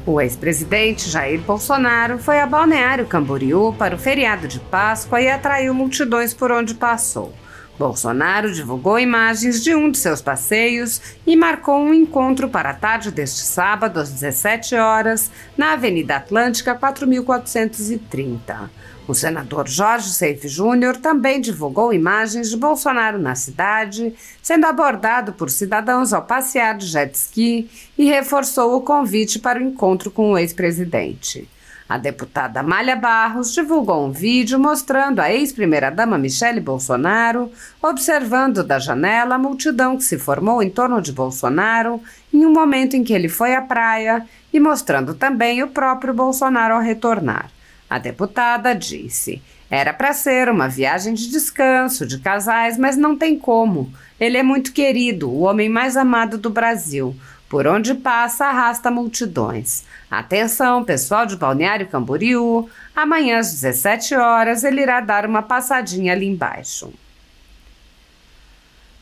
O ex-presidente Jair Bolsonaro foi a Balneário Camboriú para o feriado de Páscoa e atraiu multidões por onde passou. Bolsonaro divulgou imagens de um de seus passeios e marcou um encontro para a tarde deste sábado, às 17 horas, na Avenida Atlântica 4430. O senador Jorge Seife Júnior também divulgou imagens de Bolsonaro na cidade, sendo abordado por cidadãos ao passear de jet ski e reforçou o convite para o encontro com o ex-presidente. A deputada Amália Barros divulgou um vídeo mostrando a ex-primeira-dama Michele Bolsonaro observando da janela a multidão que se formou em torno de Bolsonaro em um momento em que ele foi à praia e mostrando também o próprio Bolsonaro ao retornar. A deputada disse: "Era para ser uma viagem de descanso, de casais, mas não tem como. Ele é muito querido, o homem mais amado do Brasil. Por onde passa, arrasta multidões. Atenção, pessoal de Balneário Camboriú, amanhã às 17 horas ele irá dar uma passadinha ali embaixo."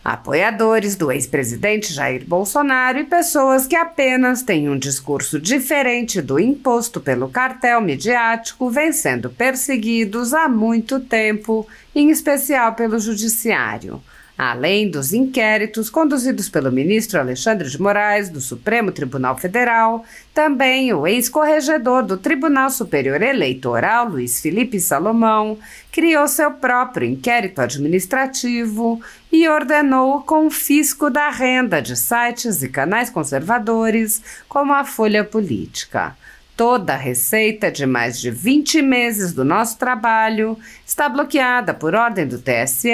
Apoiadores do ex-presidente Jair Bolsonaro e pessoas que apenas têm um discurso diferente do imposto pelo cartel midiático vêm sendo perseguidos há muito tempo, em especial pelo Judiciário. Além dos inquéritos conduzidos pelo ministro Alexandre de Moraes, do Supremo Tribunal Federal, também o ex-corregedor do Tribunal Superior Eleitoral, Luiz Felipe Salomão, criou seu próprio inquérito administrativo e ordenou o confisco da renda de sites e canais conservadores, como a Folha Política. Toda a receita de mais de 20 meses do nosso trabalho está bloqueada por ordem do TSE,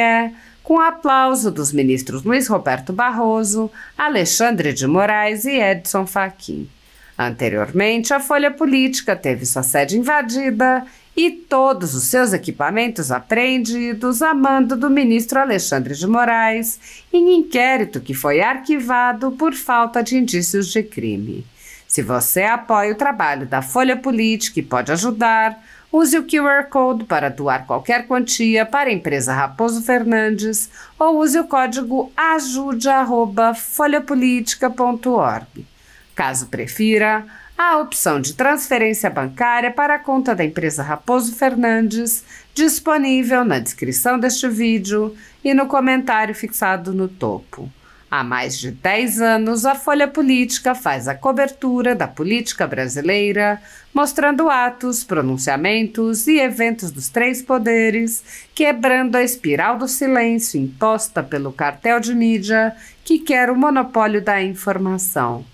com aplauso dos ministros Luiz Roberto Barroso, Alexandre de Moraes e Edson Fachin. Anteriormente, a Folha Política teve sua sede invadida e todos os seus equipamentos apreendidos a mando do ministro Alexandre de Moraes, em inquérito que foi arquivado por falta de indícios de crime. Se você apoia o trabalho da Folha Política e pode ajudar, use o QR Code para doar qualquer quantia para a empresa Raposo Fernandes ou use o código ajude@folhapolitica.org. Caso prefira, há a opção de transferência bancária para a conta da empresa Raposo Fernandes, disponível na descrição deste vídeo e no comentário fixado no topo. Há mais de 10 anos, a Folha Política faz a cobertura da política brasileira, mostrando atos, pronunciamentos e eventos dos três poderes, quebrando a espiral do silêncio imposta pelo cartel de mídia que quer o monopólio da informação.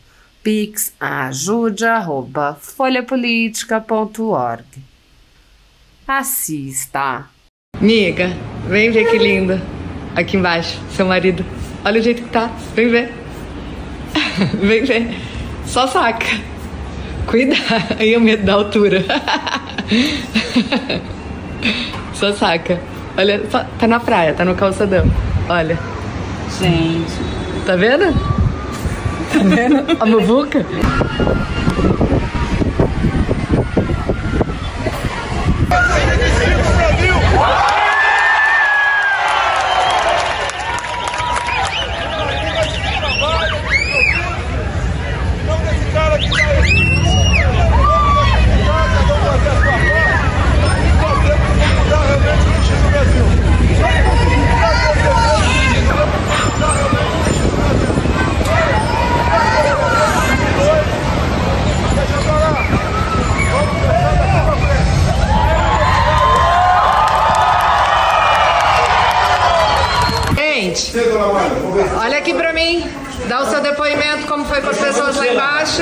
Pix ajude@folhapolitica.org. Assista. Amiga, vem ver que linda. Aqui embaixo, seu marido. Olha o jeito que tá. Vem ver. Vem ver. Só saca. Cuida. Aí o medo da altura. Só saca. Olha, só, tá na praia, tá no calçadão. Olha. Gente. Tá vendo? Tá vendo? A muvuca? Olha aqui pra mim, dá o seu depoimento, como foi com as pessoas lá embaixo.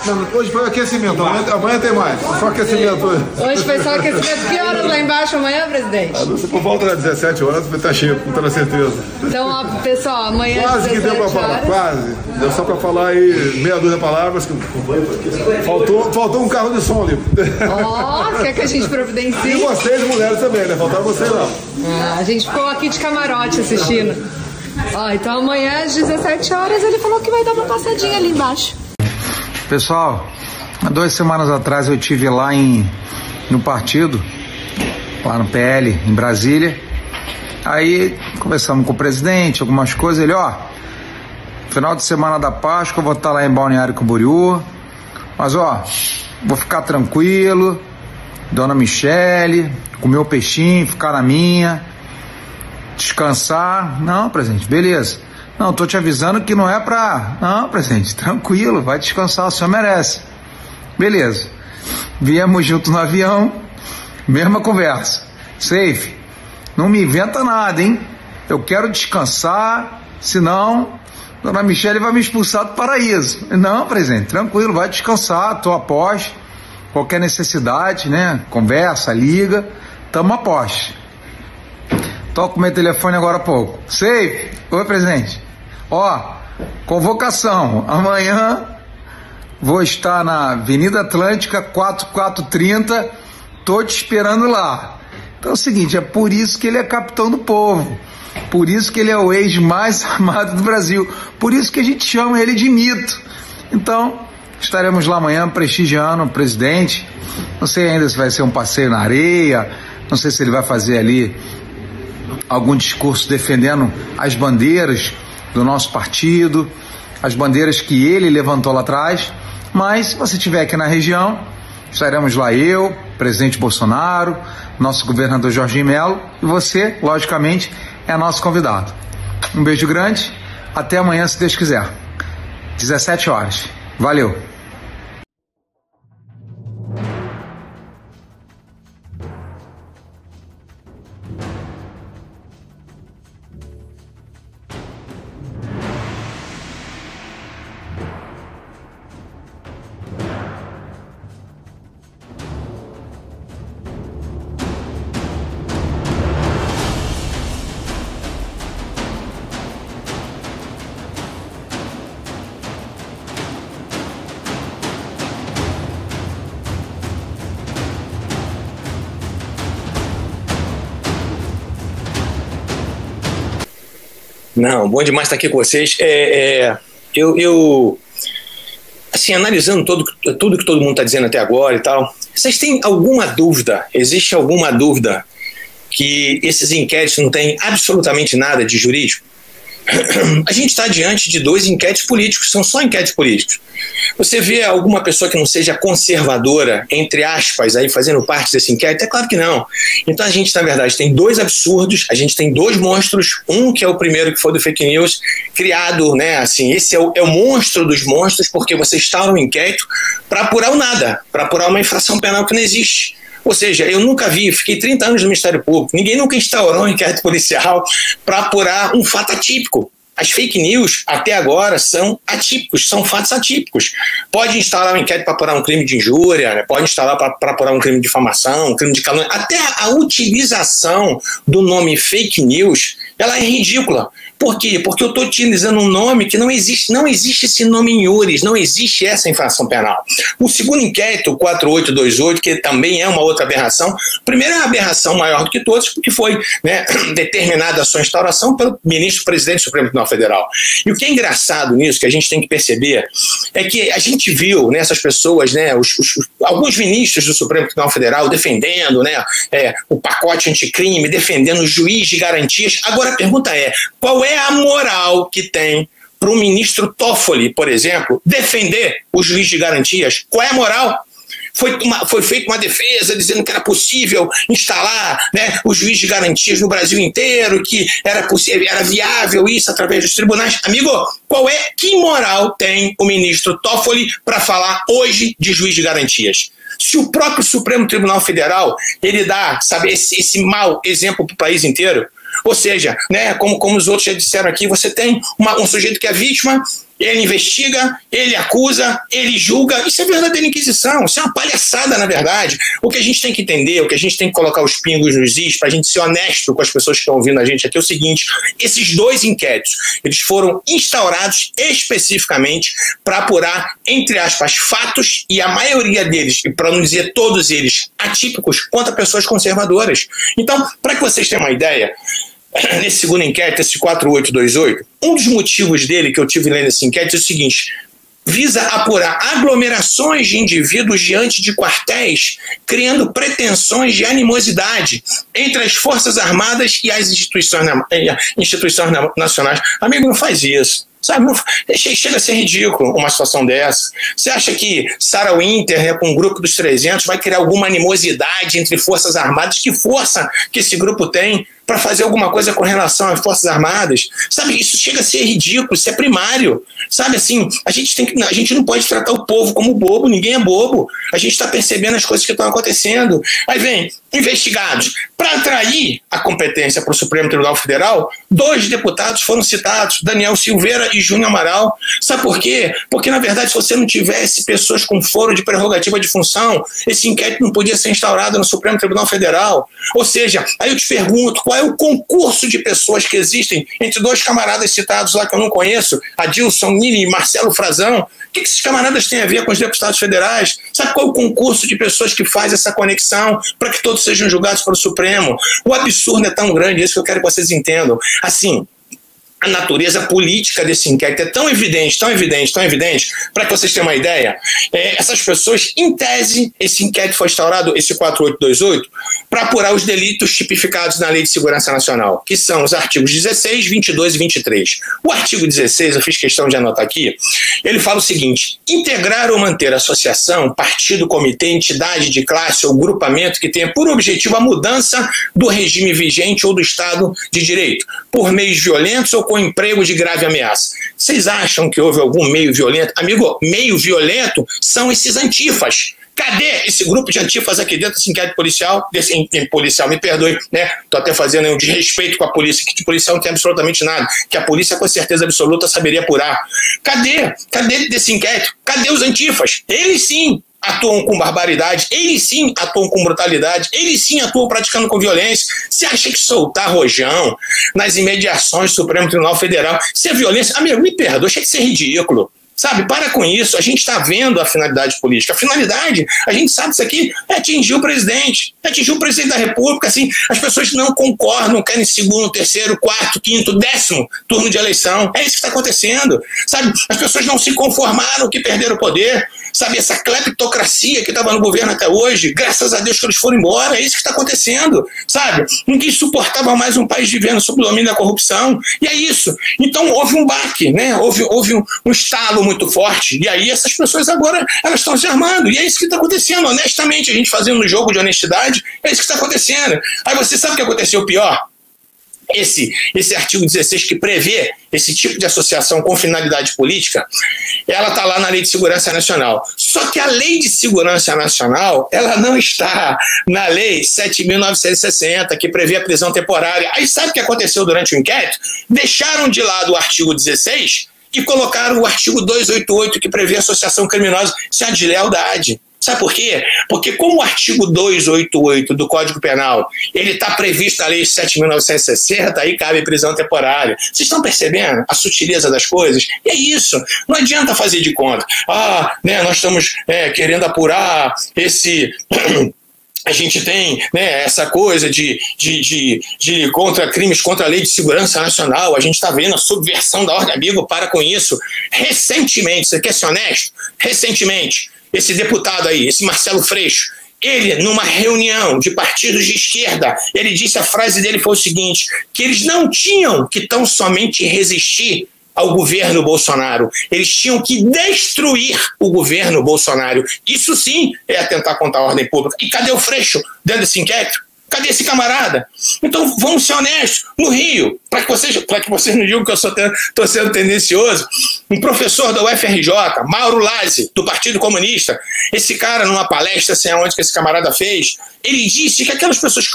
Não, hoje foi aquecimento, amanhã tem mais, só aquecimento hoje. Hoje foi só aquecimento, que horas lá embaixo amanhã, presidente? Por volta das 17 horas vai estar cheio, com toda certeza. Então, ó, pessoal, amanhã quase que deu pra falar, quase. Deu só pra falar aí meia dúzia de palavras. Faltou um carro de som ali. Ó, quer que a gente providencie? E vocês, mulheres também, né? Faltaram vocês lá. A gente ficou aqui de camarote assistindo. Ó, então amanhã às 17 horas ele falou que vai dar uma passadinha ali embaixo. Pessoal, há 2 semanas atrás eu estive lá no partido, lá no PL, em Brasília. Aí conversamos com o presidente, algumas coisas. Ele, final de semana da Páscoa eu vou estar lá em Balneário Camboriú. Mas, ó, vou ficar tranquilo, dona Michele, comer o peixinho, ficar na minha, descansar. Não, presidente, beleza. Não, tô te avisando que não é pra... Não, presidente, tranquilo, vai descansar, o senhor merece. Beleza. Viemos junto no avião, mesma conversa. Safe, não me inventa nada, hein? Eu quero descansar, senão dona Michele vai me expulsar do paraíso. Não, presidente, tranquilo, vai descansar, tô a pós. Qualquer necessidade, né? Conversa, liga, tamo a pós. Toco meu telefone agora há pouco. Safe, oi, presidente. Ó, convocação, amanhã vou estar na Avenida Atlântica 4430, tô te esperando lá. Então é o seguinte, é por isso que ele é capitão do povo, por isso que ele é o ex mais amado do Brasil, por isso que a gente chama ele de mito. Então, estaremos lá amanhã prestigiando o presidente. Não sei ainda se vai ser um passeio na areia, não sei se ele vai fazer ali algum discurso defendendo as bandeiras do nosso partido, as bandeiras que ele levantou lá atrás. Mas se você estiver aqui na região, estaremos lá eu, presidente Bolsonaro, nosso governador Jorginho Melo, e você, logicamente, é nosso convidado. Um beijo grande, até amanhã, se Deus quiser. 17 horas. Valeu! Não, bom demais estar aqui com vocês. Assim, analisando tudo que todo mundo está dizendo até agora e tal, vocês têm alguma dúvida, existe alguma dúvida que esses inquéritos não têm absolutamente nada de jurídico? A gente está diante de 2 inquéritos políticos, são só inquéritos políticos. Você vê alguma pessoa que não seja conservadora, entre aspas, aí fazendo parte desse inquérito? É claro que não. Então a gente, na verdade, tem 2 absurdos, a gente tem 2 monstros, um que é o primeiro que foi do fake news, criado, né, assim, esse é o monstro dos monstros, porque você instaura um inquérito para apurar o nada, para apurar uma infração penal que não existe. Ou seja, eu nunca vi, fiquei 30 anos no Ministério Público, ninguém nunca instaurou um inquérito policial para apurar um fato atípico. As fake news, até agora, são atípicos, são fatos atípicos. Pode instaurar um inquérito para apurar um crime de injúria, né? Pode instaurar para apurar um crime de difamação, um crime de calúnia. Até a utilização do nome fake news, ela é ridícula. Por quê? Porque eu estou utilizando um nome que não existe esse nome em iures, não existe essa infração penal. O segundo inquérito, o 4828, que também é uma outra aberração, primeiro é uma aberração maior do que todos, porque foi, né, determinada a sua instauração pelo ministro-presidente do Supremo Tribunal Federal. E o que é engraçado nisso, que a gente tem que perceber, é que a gente viu nessas pessoas, né, alguns ministros do Supremo Tribunal Federal defendendo, né, o pacote anticrime, defendendo o juiz de garantias. Agora a pergunta é, qual é a moral que tem para o ministro Toffoli, por exemplo, defender o juiz de garantias? Qual é a moral? Foi feita uma defesa dizendo que era possível instalar, né, o juiz de garantias no Brasil inteiro, que era viável isso através dos tribunais. Amigo, que moral tem o ministro Toffoli para falar hoje de juiz de garantias? Se o próprio Supremo Tribunal Federal ele dá, sabe, esse mau exemplo para o país inteiro. Ou seja, né, como os outros já disseram aqui, você tem um sujeito que é vítima, ele investiga, ele acusa, ele julga. Isso é verdadeira inquisição, isso é uma palhaçada, na verdade. O que a gente tem que entender, o que a gente tem que colocar os pingos nos is, para a gente ser honesto com as pessoas que estão ouvindo a gente aqui, é o seguinte: esses 2 inquéritos, eles foram instaurados especificamente para apurar, entre aspas, fatos, e a maioria deles, e para não dizer todos eles, atípicos, contra pessoas conservadoras. Então, para que vocês tenham uma ideia, nesse segundo inquérito, esse 4828, um dos motivos dele que eu tive lendo esse inquérito é o seguinte: visa apurar aglomerações de indivíduos diante de quartéis, criando pretensões de animosidade entre as Forças Armadas e as instituições nacionais. Amigo, não faz isso. sabe? Chega a ser ridículo uma situação dessa. Você acha que Sarah Winter, né, com o grupo dos 300, vai criar alguma animosidade entre Forças Armadas? Que força que esse grupo tem para fazer alguma coisa com relação às Forças Armadas? Sabe, isso chega a ser ridículo, isso é primário. Sabe, assim, a gente não pode tratar o povo como bobo, ninguém é bobo. A gente está percebendo as coisas que estão acontecendo. Aí vem, investigados. Para atrair a competência para o Supremo Tribunal Federal, 2 deputados foram citados, Daniel Silveira e Júnior Amaral. Sabe por quê? Porque, na verdade, se você não tivesse pessoas com foro de prerrogativa de função, esse inquérito não podia ser instaurado no Supremo Tribunal Federal. Ou seja, aí eu te pergunto, qual é o concurso de pessoas que existem entre 2 camaradas citados lá que eu não conheço, Adilson Nini e Marcelo Frazão? O que esses camaradas têm a ver com os deputados federais? Sabe qual é o concurso de pessoas que faz essa conexão para que todos sejam julgados pelo Supremo? O absurdo é tão grande, é isso que eu quero que vocês entendam. Assim, a natureza política desse inquérito é tão evidente, para que vocês tenham uma ideia, essas pessoas, em tese, esse inquérito foi instaurado, esse 4828, para apurar os delitos tipificados na Lei de Segurança Nacional, que são os artigos 16, 22 e 23. O artigo 16, eu fiz questão de anotar aqui, ele fala o seguinte: integrar ou manter associação, partido, comitê, entidade de classe ou grupamento que tenha por objetivo a mudança do regime vigente ou do Estado de Direito, por meios violentos ou com emprego de grave ameaça. Vocês acham que houve algum meio violento? Amigo, meio violento são esses antifas. Cadê esse grupo de antifas aqui dentro desse inquérito policial? Policial, me perdoe, né? Estou até fazendo um desrespeito com a polícia, que de policial não tem absolutamente nada, que a polícia com certeza absoluta saberia apurar. Cadê desse inquérito? Cadê os antifas? Eles sim atuam com barbaridade, eles sim atuam com brutalidade, eles sim atuam praticando com violência. Você acha que soltar rojão nas imediações do Supremo Tribunal Federal, se é violência? Amigo, me perdoa, achei que isso é ridículo. Sabe, para com isso, a gente está vendo a finalidade política. A finalidade, a gente sabe isso aqui, é atingir o presidente da República, assim, as pessoas não concordam, querem segundo, terceiro, quarto, quinto, 10º turno de eleição, é isso que está acontecendo, sabe, as pessoas não se conformaram que perderam o poder, sabe, essa cleptocracia que estava no governo até hoje, graças a Deus que eles foram embora, é isso que está acontecendo, sabe, ninguém suportava mais um país vivendo sob o domínio da corrupção, e é isso, então houve um baque, né, houve um estalo muito forte, e aí essas pessoas agora elas estão se armando, e é isso que está acontecendo, honestamente, a gente fazendo um jogo de honestidade, é isso que está acontecendo. Aí você sabe o que aconteceu pior? Esse artigo 16 que prevê esse tipo de associação com finalidade política, ela está lá na Lei de Segurança Nacional. Só que a Lei de Segurança Nacional, ela não está na Lei 7.960, que prevê a prisão temporária. Aí sabe o que aconteceu durante o inquérito? Deixaram de lado o artigo 16 e colocaram o artigo 288, que prevê associação criminosa. Isso é uma deslealdade. Sabe por quê? Porque como o artigo 288 do Código Penal, ele está previsto na Lei 7.960, aí cabe prisão temporária. Vocês estão percebendo a sutileza das coisas? E é isso. Não adianta fazer de conta. Nós estamos querendo apurar esse... A gente tem, né, essa coisa de contra crimes contra a Lei de Segurança Nacional, a gente está vendo a subversão da ordem. Amigo, para com isso. Recentemente, você quer ser honesto? Recentemente, esse deputado aí, esse Marcelo Freixo, ele, numa reunião de partidos de esquerda, ele disse, a frase dele foi o seguinte, que eles não tinham que tão somente resistir ao governo Bolsonaro, eles tinham que destruir o governo Bolsonaro. Isso sim é atentar contra a ordem pública. E cadê o Freixo dentro desse inquérito? Cadê esse camarada? Então vamos ser honestos. No Rio, para que vocês não digam que eu estou sendo tendencioso, um professor da UFRJ, Mauro Lazzi, do Partido Comunista, esse cara, numa palestra, sei aonde que esse camarada fez, ele disse que aquelas pessoas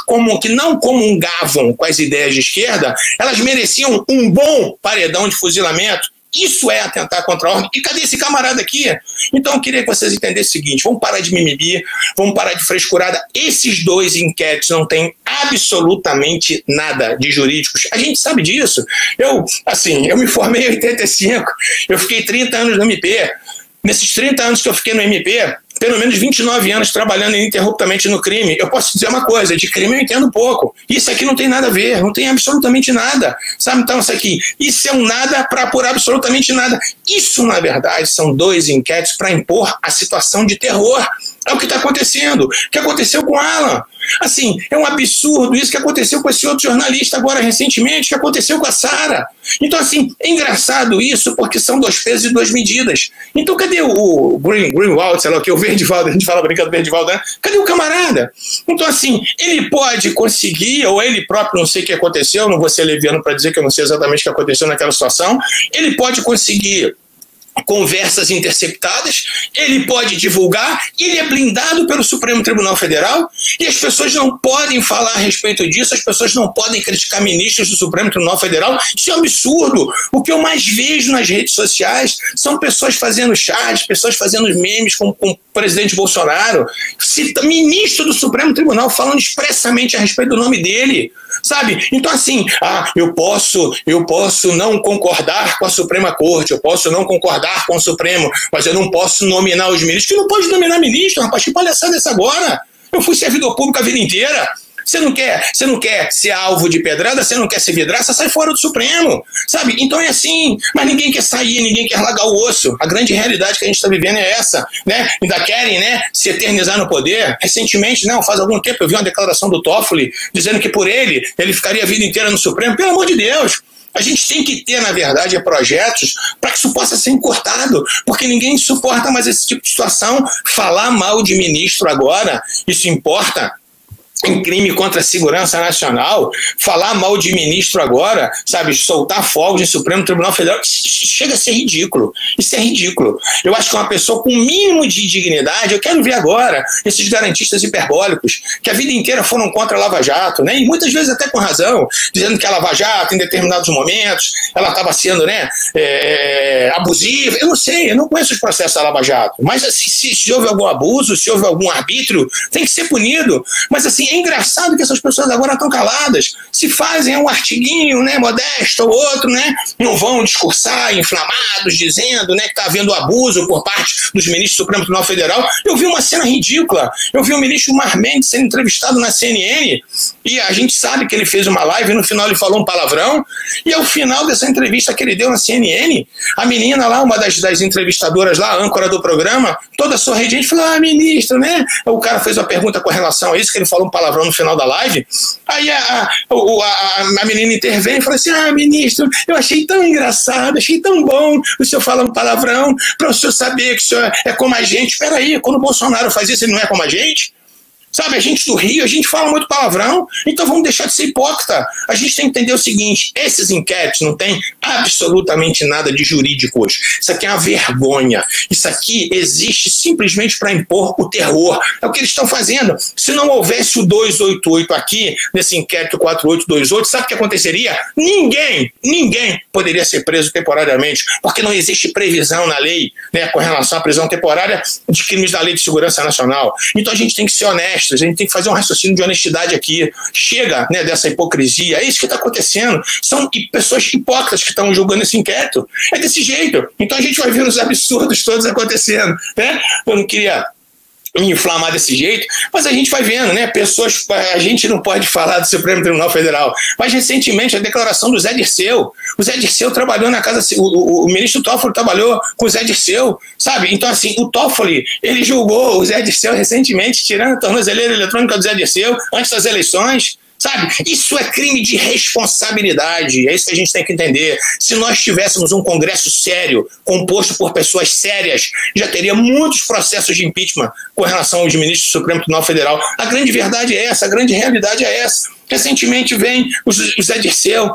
que não comungavam com as ideias de esquerda, elas mereciam um bom paredão de fuzilamento. Isso é atentar contra a ordem. E cadê esse camarada aqui? Então eu queria que vocês entendessem o seguinte, vamos parar de mimimi, vamos parar de frescurada. Esses 2 inquéritos não têm absolutamente nada de jurídicos. A gente sabe disso. Eu me formei em 85, eu fiquei 30 anos no MP. Nesses 30 anos que eu fiquei no MP, pelo menos 29 anos trabalhando ininterruptamente no crime. Eu posso dizer uma coisa, de crime eu entendo pouco. Isso aqui não tem nada a ver, não tem absolutamente nada. Sabe, então isso é um nada para apurar absolutamente nada. Isso, na verdade, são 2 inquéritos para impor a situação de terror. É o que está acontecendo. O que aconteceu com Alan? Assim, é um absurdo isso que aconteceu com esse outro jornalista agora recentemente, que aconteceu com a Sara. Então, assim, é engraçado isso, porque são 2 pesos e 2 medidas. Então, cadê o Greenwald, sei lá o que, o Verdivaldo, a gente fala brincando do Verdivaldo, né? Cadê o camarada? Então, assim, ele pode conseguir, ou ele próprio, não sei o que aconteceu, não vou ser leviano para dizer que eu não sei exatamente o que aconteceu naquela situação, ele pode conseguir conversas interceptadas, ele pode divulgar, ele é blindado pelo Supremo Tribunal Federal e as pessoas não podem falar a respeito disso, as pessoas não podem criticar ministros do Supremo Tribunal Federal. Isso é um absurdo. O que eu mais vejo nas redes sociais são pessoas fazendo chats, pessoas fazendo memes com o presidente Bolsonaro, ministro do Supremo Tribunal falando expressamente a respeito do nome dele, sabe? Então, assim, eu posso não concordar com a Suprema Corte, eu posso não concordar com o Supremo, mas eu não posso nominar os ministros. Que não pode nominar ministro, rapaz, que palhaçada é essa agora? Eu fui servidor público a vida inteira. Você não quer ser alvo de pedrada, você não quer ser vidraça, sai fora do Supremo, sabe? Então é assim, mas ninguém quer sair, ninguém quer largar o osso. A grande realidade que a gente está vivendo é essa, né? Ainda querem, né, se eternizar no poder. Recentemente, não, faz algum tempo eu vi uma declaração do Toffoli dizendo que por ele ficaria a vida inteira no Supremo. Pelo amor de Deus! A gente tem que ter, na verdade, projetos para que isso possa ser encurtado, porque ninguém suporta mais esse tipo de situação. Falar mal de ministro agora, isso importa? Em crime contra a segurança nacional, falar mal de ministro agora, sabe, soltar fogos no Supremo Tribunal Federal, chega a ser ridículo. Isso é ridículo. Eu acho que uma pessoa com o mínimo de dignidade, eu quero ver agora esses garantistas hiperbólicos, que a vida inteira foram contra a Lava Jato, né, e muitas vezes até com razão, dizendo que a Lava Jato, em determinados momentos, ela estava sendo, né, abusiva. Eu não sei, eu não conheço os processos da Lava Jato, mas assim, se houve algum abuso, se houve algum arbítrio, tem que ser punido. Mas assim, é engraçado que essas pessoas agora estão caladas. Se fazem um artiguinho, né, modesto ou outro, né, não vão discursar inflamados, dizendo, né, que está havendo abuso por parte dos ministros do Supremo Tribunal Federal. Eu vi uma cena ridícula. Eu vi o ministro Mar Mendes sendo entrevistado na CNN e a gente sabe que ele fez uma live e no final ele falou um palavrão. E ao final dessa entrevista que ele deu na CNN, a menina lá, uma das entrevistadoras lá, a âncora do programa, toda sorridente, falou: ministro, né? O cara fez uma pergunta com relação a isso, que ele falou um palavrão no final da live. Aí a menina intervém e fala assim: ministro, eu achei tão engraçado, achei tão bom o senhor falar um palavrão, para o senhor saber que o senhor é como a gente. Espera aí, quando o Bolsonaro faz isso, ele não é como a gente? Sabe, a gente do Rio, a gente fala muito palavrão, então vamos deixar de ser hipócrita. A gente tem que entender o seguinte: esses inquéritos não têm absolutamente nada de jurídico hoje. Isso aqui é uma vergonha. Isso aqui existe simplesmente para impor o terror. É o que eles estão fazendo. Se não houvesse o 288 aqui, nesse inquérito 4828, sabe o que aconteceria? Ninguém poderia ser preso temporariamente, porque não existe previsão na lei, né, com relação à prisão temporária de crimes da Lei de Segurança Nacional. Então a gente tem que ser honesto. A gente tem que fazer um raciocínio de honestidade aqui. Chega, né, dessa hipocrisia. É isso que está acontecendo. São pessoas hipócritas que estão julgando esse inquérito. É desse jeito. Então a gente vai ver os absurdos todos acontecendo, né? Eu não queria me inflamar desse jeito, mas a gente vai vendo, né? Pessoas, a gente não pode falar do Supremo Tribunal Federal, mas recentemente a declaração do Zé Dirceu. O Zé Dirceu trabalhou na casa, o ministro Toffoli trabalhou com o Zé Dirceu, sabe? Então, assim, o Toffoli, ele julgou o Zé Dirceu recentemente, tirando a tornozeleira eletrônica do Zé Dirceu antes das eleições. Sabe? Isso é crime de responsabilidade, é isso que a gente tem que entender. Se nós tivéssemos um Congresso sério, composto por pessoas sérias, já teria muitos processos de impeachment com relação aos ministros do Supremo Tribunal Federal. A grande verdade é essa, a grande realidade é essa. Recentemente vem o Zé Dirceu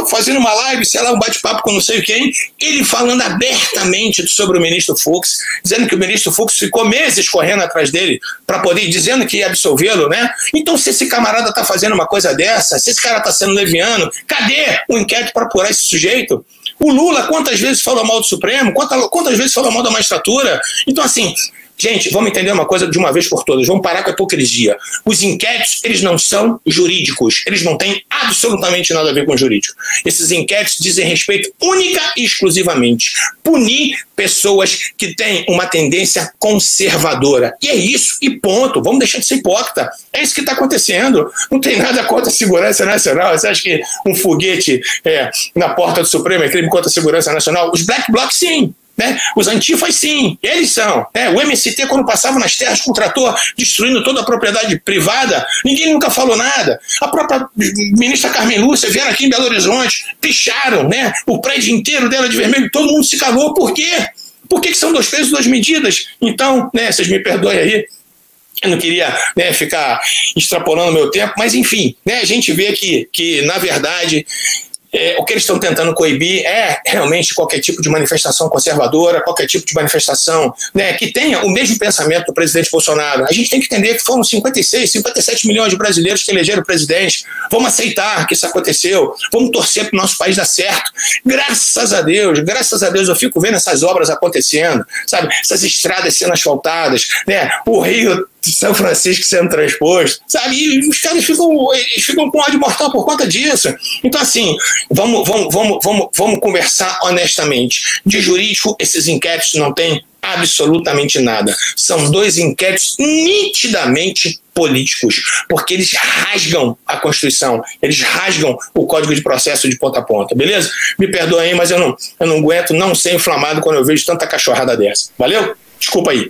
fazendo uma live, sei lá, um bate-papo com não sei quem, ele falando abertamente sobre o ministro Fux, dizendo que o ministro Fux ficou meses correndo atrás dele para poder, dizendo que ia absolvê-lo, né? Então, se esse camarada está fazendo uma coisa dessa, se esse cara está sendo leviano, cadê o inquérito para apurar esse sujeito? O Lula quantas vezes falou mal do Supremo? Quantas vezes falou mal da magistratura? Então, assim, gente, vamos entender uma coisa de uma vez por todas, vamos parar com a hipocrisia. Os inquéritos, eles não são jurídicos, eles não têm absolutamente nada a ver com jurídico. Esses inquéritos dizem respeito única e exclusivamente punir pessoas que têm uma tendência conservadora. E é isso, e ponto. Vamos deixar de ser hipócrita. É isso que está acontecendo. Não tem nada contra a segurança nacional. Você acha que um foguete na porta do Supremo é crime contra a segurança nacional? Os black blocs, sim. né? Os antifas, sim, eles são. Né? O MST, quando passava nas terras com o trator, destruindo toda a propriedade privada, ninguém nunca falou nada. A própria ministra Carmen Lúcia vieram aqui em Belo Horizonte, picharam, né, o prédio inteiro dela de vermelho, todo mundo se calou. Por quê? Por que são 2 pesos, 2 medidas? Então, né, vocês me perdoem aí, eu não queria, né, ficar extrapolando meu tempo, mas enfim, né, a gente vê que na verdade, o que eles estão tentando coibir é realmente qualquer tipo de manifestação conservadora, qualquer tipo de manifestação, né, que tenha o mesmo pensamento do presidente Bolsonaro. A gente tem que entender que foram 56, 57 milhões de brasileiros que elegeram o presidente. Vamos aceitar que isso aconteceu, vamos torcer para o nosso país dar certo. Graças a Deus, eu fico vendo essas obras acontecendo, sabe, essas estradas sendo asfaltadas, né, o Rio de São Francisco sendo transposto, sabe, e os caras ficam com ódio mortal por conta disso. Então, assim, vamos conversar honestamente. De jurídico, esses inquéritos não têm absolutamente nada. São 2 inquéritos nitidamente políticos, porque eles rasgam a Constituição, eles rasgam o Código de Processo de ponta a ponta, beleza? Me perdoem aí, mas eu não aguento não ser inflamado quando eu vejo tanta cachorrada dessa. Valeu? Desculpa aí.